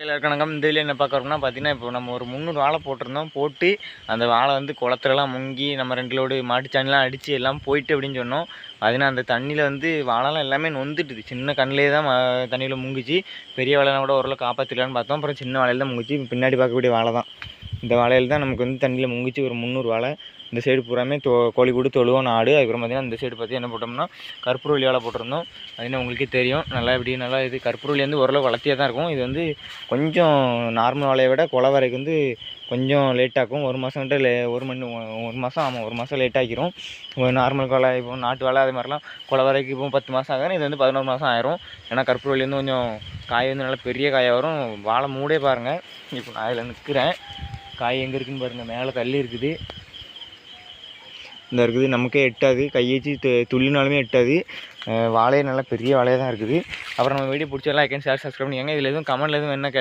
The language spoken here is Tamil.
வணக்கம். இந்த இதில் என்ன பார்க்குறோம்னா பார்த்தீங்கன்னா, இப்போ நம்ம ஒரு 300 வாழை போட்டிருந்தோம். போட்டு அந்த வாழை வந்து குளத்துலலாம் முங்கி நம்ம 2 லோடு மாட்டுச்சாணிலாம் அடித்து எல்லாம் போயிட்டு அப்படின்னு சொன்னோம். பார்த்தீங்கன்னா அந்த தண்ணியில் வந்து வாழைலாம் எல்லாமே நொந்துட்டுது. சின்ன கண்ணிலே தான் தண்ணியில் முங்கிச்சு. பெரிய வாழைலாம் கூட ஓரளவு காப்பாற்றிடலான்னு பார்த்தோம். அப்புறம் சின்ன வாழையில் தான் முங்கிச்சு. பின்னாடி பார்க்கக்கூடிய வாழை தான். இந்த வாழையில் தான் நமக்கு வந்து தண்ணியில் முங்கிச்சு ஒரு 300 வாழை. இந்த சைடு பூராமே கோழிக்கூடு தொழுவோம் நாடு. அதுக்கப்புறம் பார்த்திங்கன்னா இந்த சைடு பார்த்து என்ன போட்டோம்னா கற்பூரவள்ளி வாழை போட்டிருந்தோம். அது உங்களுக்கே தெரியும். நல்லா நல்லா இது கற்பூரவள்ளி வந்து ஓரளவு வளர்த்தியாக தான் இருக்கும். இது வந்து கொஞ்சம் நார்மல் வாழையை விட குலை வரைக்கு வந்து கொஞ்சம் லேட்டாகும். ஒரு மாதம் கிட்ட ஒரு மாதம் ஆமாம், ஒரு மாதம் லேட் ஆகிரும். நார்மல் வாழை இப்போ நாட்டு வாழை அது மாதிரிலாம் குலை வரைக்கும் இப்போ 10 மாதம் ஆகும். இது வந்து 11 மாதம் ஆயிரும். ஏன்னா கற்பூரவள்ளி வந்து கொஞ்சம் காய் வந்து நல்லா பெரிய காயாக வரும். வாழை மூடே பாருங்கள். இப்போ நான் அதில் நிற்கிறேன். காய் எங்கே இருக்குதுன்னு பாருங்கள். மேலே தள்ளி இருக்குது. இந்த இருக்குது நமக்கே எட்டாது. கையேச்சி துள்ளினாலுமே எட்டாது. வாழையே நல்லா பெரிய வாழையாக தான் இருக்குது. அப்புறம் நம்ம வீடியோ பிடிச்சதெல்லாம் லைக் அண்ட் ஷேர் சப்ஸ்கிரைப் பண்ணிக்கோங்க. இதில் எதுவும் கமெண்ட்டில் எதுவும் என்ன கேளுங்க.